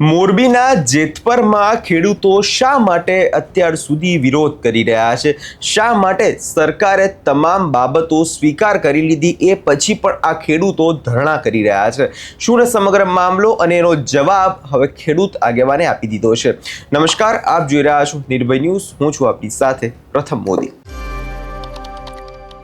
મોરબીના જેતપરમાં ખેડૂતો શા માટે અત્યાર સુધી વિરોધ કરી રહ્યા છે? શા માટે સરકારે તમામ બાબતો સ્વીકાર કરી લીધી એ પછી પણ આ ખેડૂતો ધરણા કરી રહ્યા છે? શું ને સમગ્ર મામલો અને એનો જવાબ હવે ખેડૂત આગેવાને આપી દીધો છે. નમસ્કાર, આપ જોઈ રહ્યા છો નિર્ભય ન્યૂઝ. હું છું આપની સાથે પ્રથમ મોદી.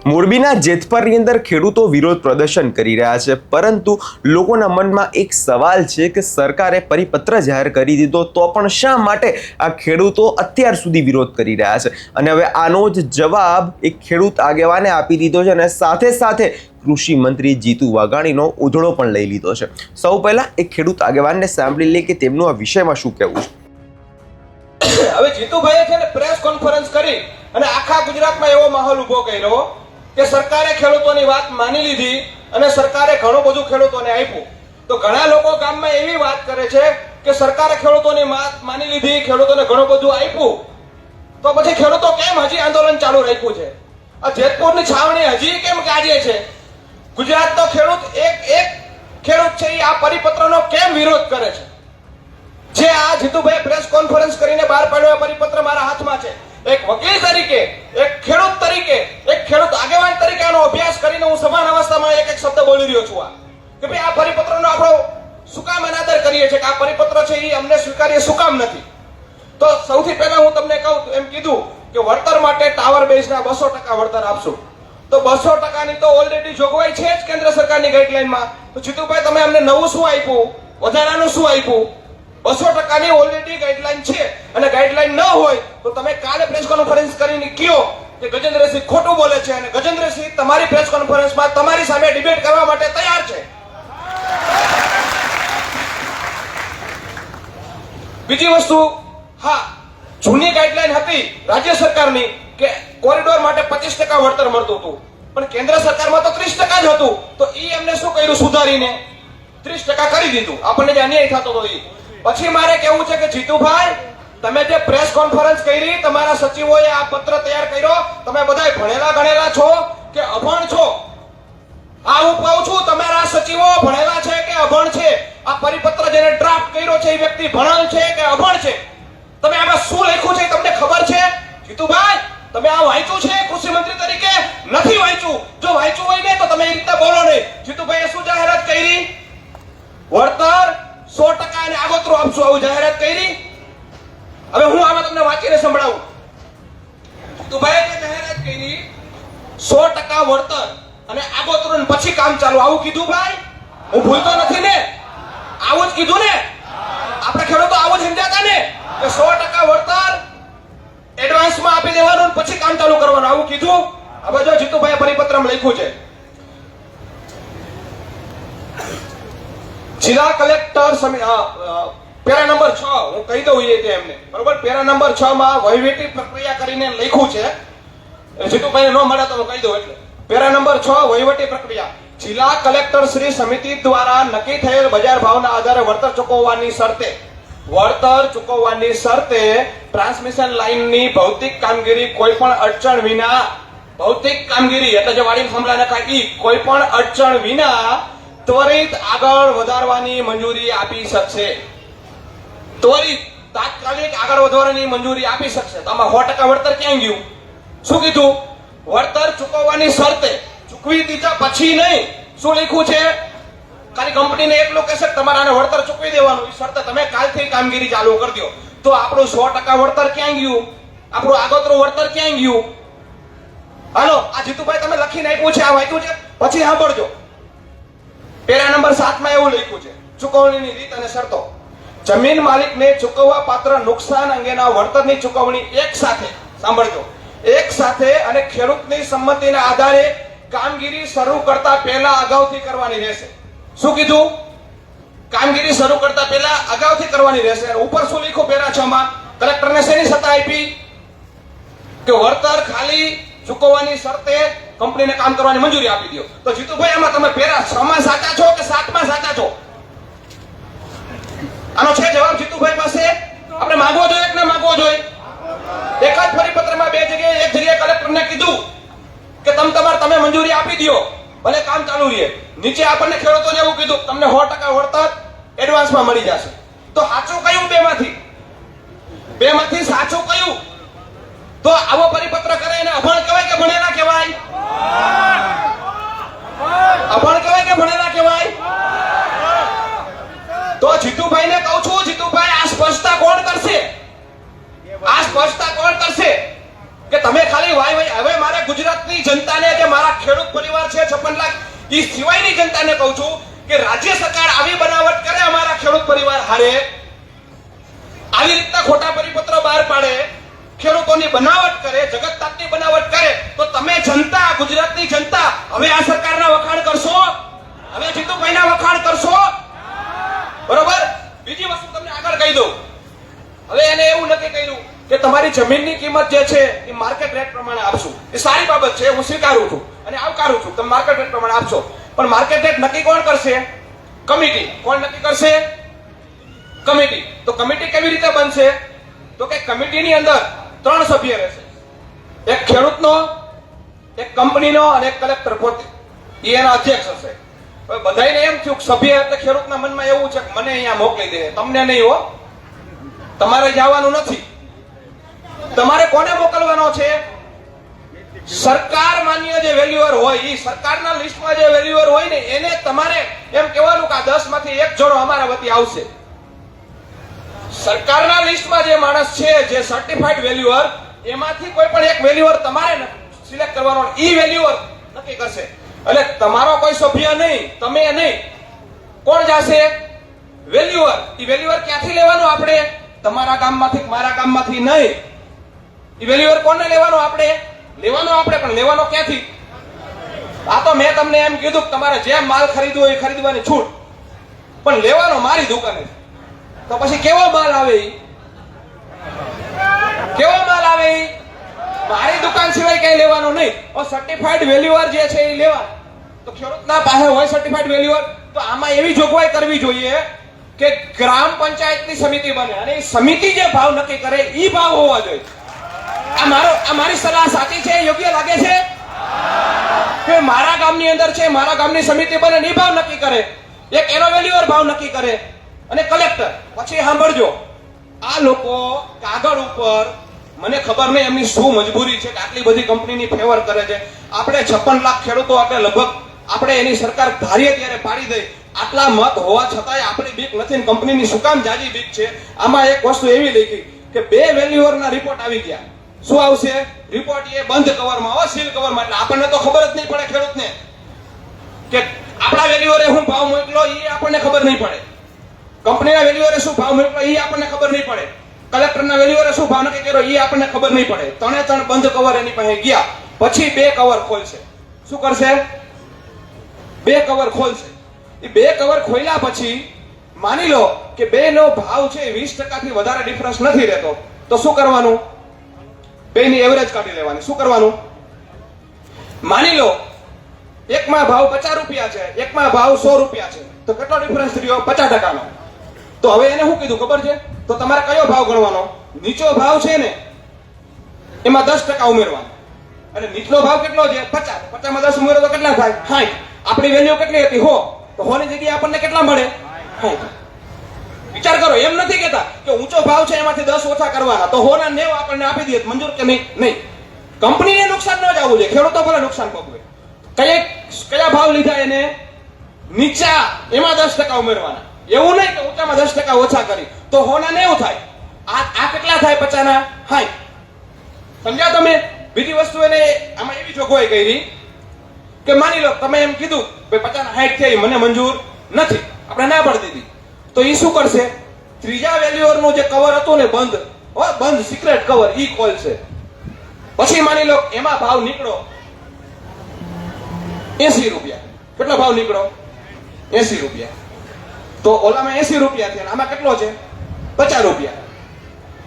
મોરબીના જેતપરની અંદર ખેડૂતો વિરોધ પ્રદર્શન કરી રહ્યા છે, પરંતુ લોકોના મનમાં એક સવાલ છે કે સરકારે પરિપત્ર જાહેર કરી દીધો તો પણ શા માટે આ ખેડૂતો અત્યાર સુધી વિરોધ કરી રહ્યા છે? અને હવે આનો જ જવાબ એક ખેડૂત આગેવાને આપી દીધો છે અને સાથે સાથે કૃષિ મંત્રી જીતુ વાઘાણીનો ઉધડો પણ લઈ લીધો છે. સૌ પહેલા એક ખેડૂત આગેવાનને સાંભળી લે કે તેમનું આ વિષયમાં શું કહેવું છે. હવે જીતુભાઈએ છે ને પ્રેસ કોન્ફરન્સ કરી અને આખા ગુજરાતમાં એવો માહોલ ઉભો કર્યો કે સરકારે ખેડૂતોની વાત માની લીધી અને સરકારે ઘણું બધું ખેડૂતોને આપ્યું. તો ઘણા લોકો ગામમાં એવી વાત કરે છે કે સરકારે ખેડૂતોની વાત માની લીધી, ખેડૂતોને ઘણું બધું આપ્યું, તો પછી ખેડૂતો કેમ હજી આંદોલન ચાલુ રાખ્યું છે? આ જેતપુરની છાવણી હજી કેમ ગાજે છે? ગુજરાતનો ખેડૂત એક ખેડૂત છે એ આ પરિપત્રનો કેમ વિરોધ કરે છે? જે આ જીતુભાઈ પ્રેસ કોન્ફરન્સ કરીને બહાર પાડ્યો પરિપત્ર મારા હાથમાં છે. એક વકીલ તરીકે, એક ખેડૂત તરીકે, એક ખેડૂત આગેવાન તરીકે આનો અભ્યાસ કરીને હું સભાન અવસ્થામાં એક શબ્દ બોલી રહ્યો છું કે ભાઈ આ પરિપત્રનો આપણો શું કામ અનાદર કરીએ છીએ, કે આ પરિપત્ર છે એ અમને સ્વીકાર્ય શું કામ નથી? તો સૌથી પહેલા હું તમને કહું એમ કીધું કે વળતર માટે ટાવર બેઝના 200% વળતર આપશું. તો 200%ની તો ઓલરેડી જોગવાઈ છે જ કેન્દ્ર સરકારની ગાઈડલાઈનમાં. તો જીતુભાઈ તમે અમને નવું શું આપ્યું, વધારાનું શું આપ્યું? 200%ની ઓલરેડી ગાઈડલાઈન છે અને ગાઈડલાઈન ન હોય તો તમે કાલે પ્રેસ કોન્ફરન્સ કરીને કહો કે ગજેન્દ્રસિંહ ખોટું બોલે છે અને ગજેન્દ્રસિંહ તમારી પ્રેસ કોન્ફરન્સમાં તમારી સામે ડિબેટ કરવા માટે તૈયાર છે. બીજી વસ્તુ, હા, જૂની ગાઈડલાઈન હતી રાજ્ય સરકારની કે કોરિડોર માટે 25% વળતર મળતું હતું, પણ કેન્દ્ર સરકારમાં તો 30% જ હતું. તો એ એમને શું કર્યું, સુધારીને 30% કરી દીધું. આપણને જે અન્યાય થતો હતો એ. પછી મારે કેવું છે કે જીતુભાઈ, તમે જે પ્રેસ કોન્ફરન્સ કરી, તમારા સચિવોએ આ પત્ર તૈયાર કર્યો, તમે બધા ભણેલા ગણેલા છો કે અભણ છો? આ હું કહું છું, તમારા સચિવો ભણેલા છે કે અભણ છે? આ પરિપત્ર જેને ડ્રાફ્ટ કર્યો છે એ વ્યક્તિ ભણેલ છે કે અભણ છે? તમે આમાં શું લખ્યું છે તમને ખબર છે? જીતુભાઈ, તમે આ વાંચ્યું છે કૃષિ મંત્રી તરીકે? નથી વાંચ્યું. જો વાંચ્યું હોય ને તો તમે એ રીતે બોલો નહીં. જીતુભાઈએ શું જાહેરાત કરી? વળતર 100% અને આગોતરું આપશું, આવું જાહેરાત કરી. હવે હું આમાં તમને વાંચીને સંભળાવું. તો ભાઈ જે જાહેરાત કરી 100% વળતર અને આગોતરું પછી કામ ચાલુ, આવું કીધું ભાઈ? હું ભૂલતો નથી ને? આવું જ કીધું ને? આપણે ખેડૂતો આવું જ સમજાતા ને કે 100% વળતર એડવાન્સમાં આપી દેવાનું પછી કામ ચાલુ કરવાનું, આવું કીધું? હવે જો જીતુભાઈ પરિપત્રમાં લખ્યું છે, જિલ્લા કલેક્ટર પેરા નંબર 6, હું કહી દઉં એ એમને, બરોબર? પેરા નંબર 6 માં વહીવટી પ્રક્રિયા કરીને લખ્યું છે. જીતુભાઈને ન મળે તો હું કહી દઉં. એટલે પેરા નંબર 6 વહીવટી પ્રક્રિયા, જિલ્લા કલેક્ટર શ્રી સમિતિ દ્વારા નક્કી થયેલ બજાર ભાવના આધારે વળતર ચૂકવવાની શરતે ટ્રાન્સમિશન લાઇનની ભૌતિક કામગીરી કોઈ પણ અડચણ વિના, ભૌતિક કામગીરી એટલે જે વાડી થાંભલા નખાય કોઈ પણ અડચણ વિના ત્વરિત આગળ વધારવાની મંજૂરી આપી શકશે. ત્વરિત, તાત્કાલિક આગળ વધારવાની મંજૂરી આપી શકશે. તો આમાં 100% વળતર ક્યાં ગયું? શું કીધું? વળતર ચૂકવવાની શરતે, ચૂકવી દીધા પછી નહીં. શું લખ્યું છે? ખાલી કંપનીને એટલું કહેશે કે તમારે આને વળતર ચૂકવી દેવાનું, એ શરતે તમે કાલથી કામગીરી ચાલુ કરી દો. તો આપણું 100% વળતર ક્યાં ગયું? આપણું આગોતરું વળતર ક્યાં ગયું? હાલો, આ જીતુભાઈ તમે લખીને આપ્યું છે, આ વાંચ્યું છે? પછી સાંભળજો. પેરા નંબર 7 માં એવું લખ્યું છે, ચૂકવણીની રીત અને શરતો. જમીન માલિકને ચૂકવવા પાત્ર નુકસાન અંગેના વળતરની ચૂકવણી એક સાથે, સાંભળજો, એક સાથે અને ખેડૂતની સંમતિના આધારે કામગીરી શરૂ કરતા પહેલા અગાઉથી કરવાની રહેશે. શું કીધું? કામગીરી શરૂ કરતા પહેલા અગાઉથી કરવાની રહેશે. ઉપર શું લખ્યું પેરા 6 માં? કલેક્ટરને શેની સત્તા આપી? કે વળતર ખાલી ચૂકવવાની શરતે કંપનીને કામ કરવાની મંજૂરી આપી દો. તો જીતુભાઈ, આમાં તમે પેરા 6 માં સાચા છો કે 7 માં સાચા છો? આનો છે જવાબ જીતુભાઈ પાસે? આપણે માંગવો જોઈએ કે ન માંગવો જોઈએ? એક જ પરિપત્રમાં બે જગ્યાએ, એક જગ્યાએ કલેક્ટરને કીધું કે તમે મંજૂરી આપી દો, ભલે કામ ચાલુ રહે. નીચે આપણને ખેડૂતોને એવું કીધું તમને 100% વળતર એડવાન્સમાં મળી જશે. તો સાચું કયું બેમાંથી સાચું કયું? તો આવો પરિપત્ર કરે એને અભણ કહેવાય કે ભણેલા કહેવાય? અભણ કહેવાય કે ભણેલા કહેવાય? તો જીતુભાઈને કહું છું, જીતુભાઈ આ સ્પષ્ટતા કોણ કરશે? આ સ્પષ્ટતા કોણ કરશે? કે તમે ખાલી વાય હવે મારે ગુજરાતની જનતાને, જે મારા ખેડૂત પરિવાર છે 56 લાખ, એ સિવાયની જનતાને કહું છું કે રાજ્ય સરકાર આવી બનાવટ કરે અમારા ખેડૂત પરિવાર હારે, આવી રીતના ખોટા પરિપત્ર બહાર પાડે, ખેડૂતોની બનાવટ કરે, જગતતાતની બનાવટ કરે, તો તમે જનતા, ગુજરાતની જનતા હવે આ સરકારના વખાણ કરશો? હવે જીતુભાઈના વખાણ કરશો? બરોબર. બીજી વસ્તુ તમને આગળ કહી દઉં. હવે એને એવું નક્કી કર્યું કે તમારી જમીનની કિંમત જે છે એ માર્કેટ રેટ પ્રમાણે આપશું. એ સારી બાબત છે, હું સ્વીકારું છું અને આવકારું છું. તમે માર્કેટ રેટ પ્રમાણે આપશો, પણ માર્કેટ રેટ નક્કી કોણ કરશે? કમિટી. કોણ નક્કી કરશે? કમિટી. તો કમિટી કેવી રીતે બનશે? તો કે કમિટીની અંદર 3 સભ્ય રહેશે. એક ખેડૂતનો, એક કંપનીનો અને એક કલેક્ટર પોતે. એ એના અધ્યક્ષ હશે. હવે બધાયને એમ થયું કે સભ્ય એટલે ખેડૂતના મનમાં એવું છે કે મને અહીંયા મોકલી દે, તમને નહીં હો, તમારે જવાનું નથી. તમારે કોને મોકલવાનો છે? સરકાર માન્ય જે વેલ્યુઅર હોય, એ સરકારના લિસ્ટમાં જે વેલ્યુઅર હોય ને એને તમારે એમ કહેવાનું કે આ 10 માંથી એક જણો અમારા વતી આવશે. સરકારના લિસ્ટમાં જે માણસ છે, જે સર્ટિફાઈડ વેલ્યુઅર, એમાંથી કોઈ પણ એક વેલ્યુઅર તમારે સિલેક્ટ કરવાનો, ઈ વેલ્યુઅર નક્કી કરશે. એટલે તમારો કોઈ સભ્ય નહીં, તમે નહીં, કોણ જશે? વેલ્યુઅર. ઈ વેલ્યુઅર ક્યાંથી લેવાનો? આપણે તમારા ગામમાંથી, મારા ગામમાંથી નહીં. ઈ વેલ્યુઅર કોને લેવાનો? આપણે લેવાનો, પણ લેવાનો ક્યાંથી? આ તો મેં તમને એમ કીધું કે તમારે જે માલ ખરીદવો હોય ખરીદવાની છૂટ, પણ લેવાનો મારી દુકાને. તો પછી કેવો માલ આવે? કેવો માલ આવે? મારી દુકાન સિવાય કઈ લેવાનો નહીં. સર્ટિફાઈડ વેલ્યુઅર જે છે એ લેવા. તો ખેડૂતના પાસે હોય સર્ટિફાઈડ વેલ્યુઅર, તો આમાં એવી જોગવાઈ કરવી જોઈએ કે ગ્રામ પંચાયતની સમિતિ બને અને એ સમિતિ જે ભાવ નક્કી કરે એ ભાવ હોવા જોઈએ. આ મારી સલાહ સાચી છે? યોગ્ય લાગે છે? કે મારા ગામની અંદર છે, મારા ગામની સમિતિ બને, એ ભાવ નક્કી કરે, એક એનો વેલ્યુઅર ભાવ નક્કી કરે, અને કલેક્ટર. પછી સાંભળજો, આ લોકો કાગળ ઉપર, મને ખબર નહીં એમની શું મજબૂરી છે કે આટલી બધી કંપનીની ફેવર કરે છે. આપણે 56 લાખ ખેડૂતો, આપણે લગભગ આપણે એની સરકાર ધારીએ ત્યારે પાડી દઈ. આટલા મત હોવા છતાંય આપણી બીક નથી. કંપનીની શું કામ જાજી બીક છે? આમાં એક વસ્તુ એવી લખી કે 2 વેલ્યુઅરના રિપોર્ટ આવી ગયા. શું આવશે? રિપોર્ટ એ બંધ કવરમાં, સીલ કવરમાં. એટલે આપણને તો ખબર જ નહીં પડે ખેડૂતને કે આપણા વેલ્યુઅરે શું ભાવ મોકલો, એ આપણને ખબર નહીં પડે. કંપનીના વેલ્યુઅરે શું ભાવ મોકલો, એ આપણને ખબર નહીં પડે. કલેક્ટરના વેલ્યુઅરે શું ભાવ નક્કી કર્યો, એ આપણને ખબર નહીં પડે. 3 બંધ કવર એની પાસે ગયા. પછી 2 કવર ખોલશે. શું કરશે? 2 કવર ખોલશે. એ 2 કવર ખોલ્યા પછી માની લો કે 2 નો ભાવ છે 20% થી વધારે ડિફરન્સ નથી રહેતો, તો શું કરવાનું? 2 ની એવરેજ કાઢી લેવાની. શું કરવાનું? માની લો એકમાં ભાવ 50 રૂપિયા છે, એકમાં ભાવ 100 રૂપિયા છે, તો કેટલો ડિફરન્સ થયો? 50% નો. તો હવે એને શું કીધું ખબર છે? તો તમારે કયો ભાવ ગણવાનો? નીચો ભાવ છે ને એમાં 10% ઉમેરવાનો. અને નીચલો ભાવ કેટલો છે? 50. 50 માં 10 ઉમેરો તો કેટલા થાય? 60. આપણી વેલ્યુ કેટલી હતી? 100. તો 100 ની જગ્યાએ આપણને કેટલા મળે? 60. વિચાર કરો. એમ નથી કહેતા કે ઊંચો ભાવ છે એમાંથી 10 ઓછા કરવાના, તો 100 ના 90 આપણને આપી દઈએ, મંજૂર કે નહીં? નહીં. કંપનીને નુકસાન ન જવું જોઈએ, ખેડૂતો ભલે નુકસાન ભોગવે. કયા ભાવ લીધા એને? નીચા, એમાં 10% ઉમેરવાના. એવું નહીં કે ઊંચામાં 10% ઓછા કરી તો 100 ના 90 થાય. આ કેટલા થાય? 50 ના 60. સમજ્યા તમે? બીજી વસ્તુ એને આમાં એવી જોગવાઈ કરી કે માની લો તમે એમ કીધું કે 50 ના 60 થઈ, મને મંજૂર નથી, આપણે ના પાડી દીધી. તો એ શું કરશે? ત્રીજા વેલ્યુઅરનું જે કવર હતું ને, બંધ સિક્રેટ કવર, ઈ ખોલશે. પછી માની લો એમાં ભાવ નીકળો 80 રૂપિયા. કેટલો ભાવ નીકળો? 80 રૂપિયા. તો ઓલામાં 80 રૂપિયા થયા, આમાં કેટલો છે? 50 રૂપિયા.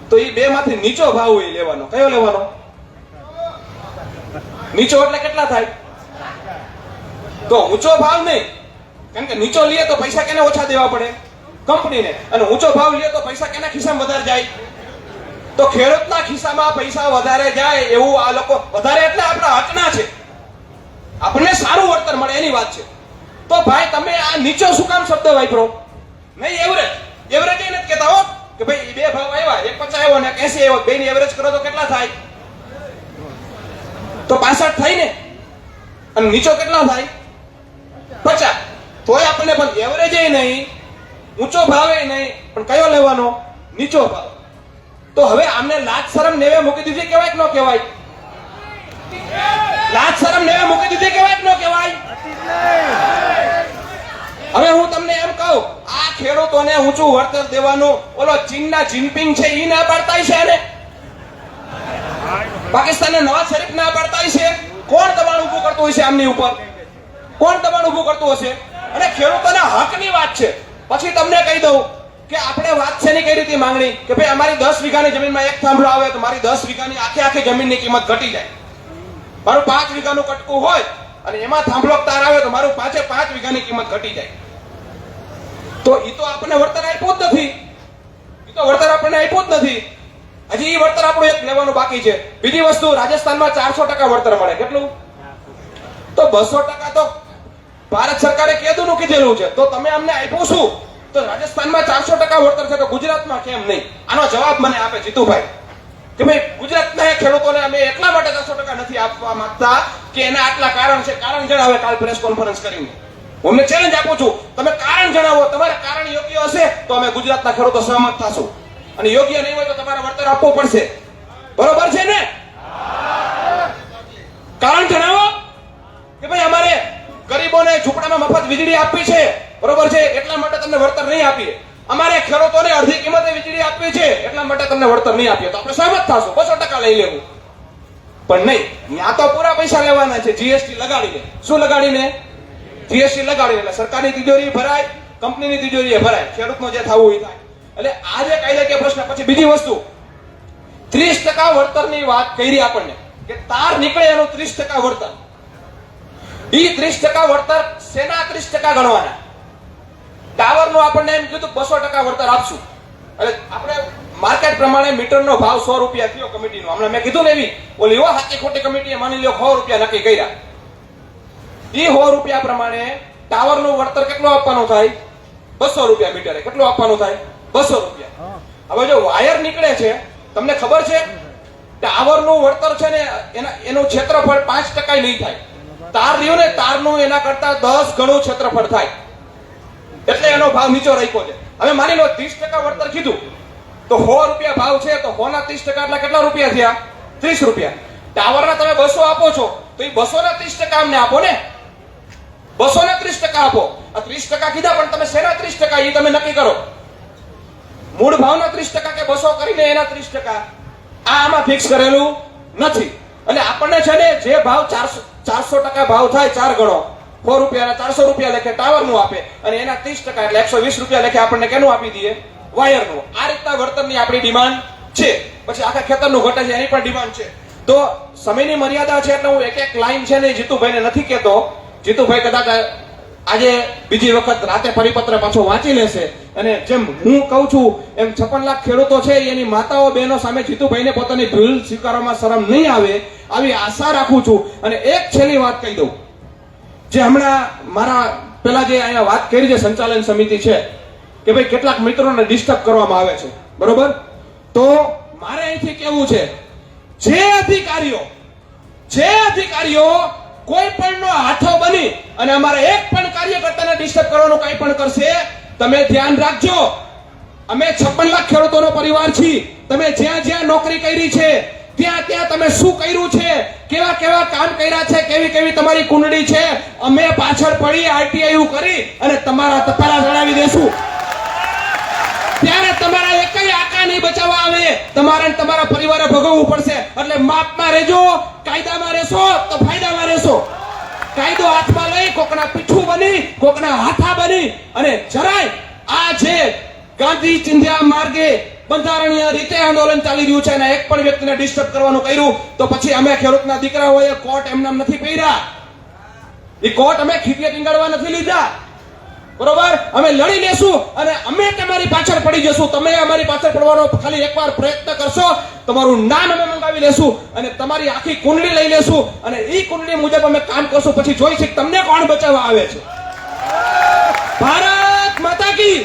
તો એ 2 માંથી નીચો ભાવ એ લેવાનો. કયો લેવાનો? નીચો એટલે કેટલા થાય? તો ઊંચો ભાવ નહીં, કારણ કે નીચો લઈએ તો પૈસા કેને ઓછા દેવા પડે? કંપનીને. અને ઊંચો ભાવ લઈએ તો પૈસા કેના ખિસ્સામાં વધારે જાય? તો ખેડૂતના ખિસ્સામાં પૈસા વધારે જાય એવું આ લોકો, વધારે એટલે આપણા હકના છે, આપણને સારું વળતર મળે એની વાત છે. તો ભાઈ તમે આ નીચો શું કામ શબ્દ વાપરો? નહીં એવરેજ. એવરેજ નથી કહેતા હો કે ભાઈ બે ભાવ આવ્યા, એક 50 આવ્યો ને 80 આવ્યો, બેની એવરેજ કરો તો કેટલા થાય? તો 65 થાય ને. અને નીચો કેટલા થાય? 50. તોય આપણને પણ એવરેજ નહીં, ઊંચો ભાવે નહીં, પણ કયો લેવાનો? નીચો ભાવ. તો હવે આમને લાજ શરમ નેવે મૂકી દીધી કહેવાય કે ન કહેવાય? લાજ શરમ નેવે મૂકી દીધી કહેવાય કે ન કહેવાય? હવે હું તમને એમ કહું, આ ખેડૂતોને ઊંચું વળતર દેવાનું ઓલો ચીનના જિનપિંગ છે ઈ ના પાડતા છે ને પાકિસ્તાનના નવાઝ શરીફ ના પાડતા છે? કોણ દબાણ ઊભું કરતું હશે આમની ઉપર? કોણ દબાણ ઊભું કરતું હશે? અને ખેડૂતોના હકની વાત છે. પછી તમને કહી દઉં કે આપણે વાત છે ની કઈ રીતે માંગણી કે ભાઈ અમારી 10 વીઘાની જમીનમાં એક થાંભલો આવે તો મારી 10 વીઘાની આખી જમીનની કિંમત ઘટી જાય. મારું 5 વીઘાનું કટકું હોય અને એમાં થાંભલો તાર આવે તો મારું 5 વીઘાની કિંમત ઘટી જાય. તો ઈ તો આપણને વળતર આપ્યું જ નથી. ઈ તો વળતર આપણને આપ્યું જ નથી. હજી ઈ વળતર આપણું એક લેવાનું બાકી છે. બીજી વસ્તુ, રાજસ્થાનમાં 400% વળતર મળે. કેટલું? તો 200% તો ભારત સરકારે કેદુનું કીધેલું છે. તો તમે અમને આપ્યું શું? તો રાજસ્થાનમાં 400% વળતર છે તો ગુજરાતમાં કેમ નહીં? આનો જવાબ મને આપે જીતુભાઈ કે ભાઈ ગુજરાતના ખેડૂતોને અમે એટલા માટે 400% નથી આપવા માંગતા કે એના આટલા કારણ છે. કારણ જણાવે કાલ પ્રેસ કોન્ફરન્સ કરીને. હું અમને ચેલેન્જ આપું છું, તમે કારણ જણાવો. તમારે કારણ યોગ્ય હશે તો અમે ગુજરાતના ખેડૂતો સહમત થશું, અને યોગ્ય નહીં હોય તો તમારે વળતર આપવું પડશે. બરોબર છે ને? કારણ જણાવો કે ભાઈ અમારે ગરીબોને ઝૂંપડામાં મફત વીજળી આપવી છે, બરોબર છે, એટલા માટે તમને વળતર નહીં આપીએ. અમારે ખેડૂતોને અડધી કિંમતે વીજળી આપવી છે, એટલા માટે તમને વળતર નહીં આપીએ. તો આપણે સહમત થશું, 200% લઈ લેવું. પણ નહીં, ત્યાં તો પૂરા પૈસા લેવાના છે જીએસટી લગાડીને. શું લગાડીને? જીએસટી લગાડીને. એટલે સરકારની તિજોરી ભરાય, કંપનીની તિજોરી ભરાય, ખેડૂતનો જે થવું એ થાય. એટલે આ જે કાયદાકીય પ્રશ્ન. પછી બીજી વસ્તુ, 30% વળતરની વાત કરી આપણને કે તાર નીકળે એનું 30% વળતર. ઈ 30% વળતર શેના 30% ગણવાના? ટાવરનું આપણને એમ કીધું 200% વળતર આપશું. એટલે આપણે માર્કેટ પ્રમાણે મીટરનો ભાવ 100 રૂપિયા થયો કમિટીનો. હમણાં મેં કીધું ને એવી ઓલી સાચી ખોટી કમિટીએ માની લ્યો 100 રૂપિયા નક્કી કર્યા. ઈ 100 રૂપિયા પ્રમાણે ટાવરનું વળતર કેટલું આપવાનું થાય? 200 રૂપિયા મીટરે. કેટલું આપવાનું થાય? 200 રૂપિયા. હવે જો વાયર નીકળે છે, તમને ખબર છે ટાવરનું વળતર છે ને એનું ક્ષેત્રફળ 5% નહીં થાય. તાર રહ્યું ને તારનું એના કરતા 10 ગણું ક્ષેત્રફળ થાય, એટલે એનો ભાવ નીચો રાખ્યો છે. હવે માની લો 30% વળતર કીધું તો 100 રૂપિયા ભાવ છે તો 100 ના 30% એટલે કેટલા રૂપિયા થયા? 30 રૂપિયા. ટાવરના તમે 200 આપો છો તો એ 200 ના 30% અમને આપો ને. 200 ના 30% આપો. આ 30% કીધા પણ તમે શેના 30% એ તમે નક્કી કરો. મૂળ ભાવના 30% કે 200 કરીને એના 30%, આમાં ફિક્સ કરેલું નથી. એટલે આપણને છે ને જે ભાવ 400% ભાવ થાય 4 ગણો, 100 રૂપિયા 400 રૂપિયા લેખે ટાવરનું આપે અને એના 30% એટલે 120 રૂપિયા લેખે આપણને કેનું આપી દઈએ? વાયરનું. આ રીતના વળતરની આપણી ડિમાન્ડ છે. પછી આખા ખેતરનું ઘટે છે એની પણ ડિમાન્ડ છે. તો સમયની મર્યાદા છે એટલે હું એક લાઈન છે ને જીતુભાઈને નથી કહેતો. જીતુભાઈ કદાચ આજે બીજી વખત રાતે પરિપત્ર પાછો વાંચી લેશે અને જેમ હું કહું છું એમ 56 લાખ ખેડૂતો છે એની માતાઓ બહેનો સામે જીતુભાઈને પોતાની ભૂલ સ્વીકારવામાં શરમ નહીં આવે આવી આશા રાખું છું. અને એક છેલ્લી વાત કહી દઉં, જે હમણાં મારા પેલા જે અહીંયા વાત કરી છે સંચાલન સમિતિ છે કે ભાઈ કેટલાક મિત્રોને ડિસ્ટર્બ કરવામાં આવે છે, બરોબર? તો મારે અહીંથી કહેવું છે, જે અધિકારીઓ કોઈ પણનો હાથો બની અને અમારા એક પણ કાર્યકર્તાને ડિસ્ટર્બ કરવાનું કંઈ પણ કરશે, તમે ધ્યાન રાખજો. અમે 56 લાખ ખેડૂતોનો પરિવાર છીએ. તમે જ્યાં જ્યાં નોકરી કરી છે ત્યાં ત્યાં તમે શું કર્યું છે, કેવા કેવા કામ કર્યા છે, કેવી કેવી તમારી કુંડળી છે, અમે પાછળ પડી આરટીઆઈ કરી અને તમારા તપાલા જણાવી દેશું. ત્યારે તમારા એકય આકા નહીં બચાવવા આવે, તમારે તમારા પરિવારે ભોગવવું પડશે. એટલે માપમાં રહેજો, કાયદામાં રહેશો તો ફાયદામાં રહેશો. કાયદો હાથમાં લઈ કોકના પીઠું બની, કોકના હાથા બની અને જરાય આ જે ગાંધી ચિંધ્યા માર્ગે બંધારણીય રીતે આંદોલન ચાલી રહ્યું છે અને એક પણ વ્યક્તિને ડિસ્ટર્બ કરવાનું કર્યું તો પછી અમે ખેડૂતના દીકરાઓએ કોર્ટ એમનામ નથી પહેર્યા. એ કોર્ટ અમે ખીટીએ ટીંગાડવા નથી લીધા, બરોબર? અમે લડી લેશું અને અમે તમારી પાછળ પડી જશું. તમે અમારી પાછળ પડવાનો ખાલી એકવાર પ્રયત્ન કરશો, તમારું નામ અમે મંગાવી લેશું અને તમારી આખી કુંડળી લઈ લેશું અને એ કુંડળી મુજબ અમે કામ કરશું. પછી જોઈશું તમને કોણ બચાવવા આવે છે. ભારત માતા કી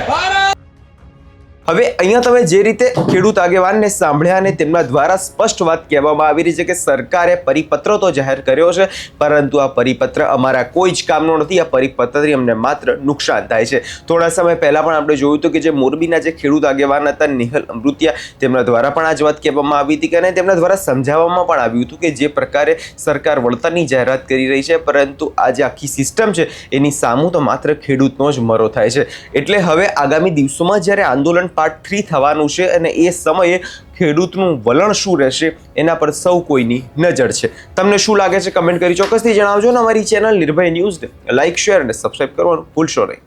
ભારત હવે અહીંયા તમે જે રીતે ખેડૂત આગેવાનને સાંભળ્યા અને તેમના દ્વારા સ્પષ્ટ વાત કહેવામાં આવી રહી છે કે સરકારે પરિપત્ર તો જાહેર કર્યો છે, પરંતુ આ પરિપત્ર અમારા કોઈ જ કામનો નથી. આ પરિપત્રથી અમને માત્ર નુકસાન થાય છે. થોડા સમય પહેલા પણ આપણે જોયું હતું કે જે મોરબીના જે ખેડૂત આગેવાન હતા નિહલ અમૃતિયા, તેમના દ્વારા પણ આ જ વાત કહેવામાં આવી હતી અને તેમના દ્વારા સમજાવવામાં પણ આવ્યું હતું કે જે પ્રકારે સરકાર વળતરની જાહેરાત કરી રહી છે, પરંતુ આ જે આખી સિસ્ટમ છે એની સામું તો માત્ર ખેડૂતનો જ મરો થાય છે. એટલે હવે આગામી દિવસોમાં જ્યારે આંદોલન પાર્ટ 3 થવાનું છે અને એ સમયે ખેડૂતનું વલણ શું રહેશે એના પર સૌ કોઈની નજર છે. તમને શું લાગે છે કમેન્ટ કરી ચોક્કસથી જણાવજો ને અમારી ચેનલ નિર્ભય ન્યૂઝને લાઇક, શેર અને સબસ્ક્રાઇબ કરવાનું ભૂલશો નહીં.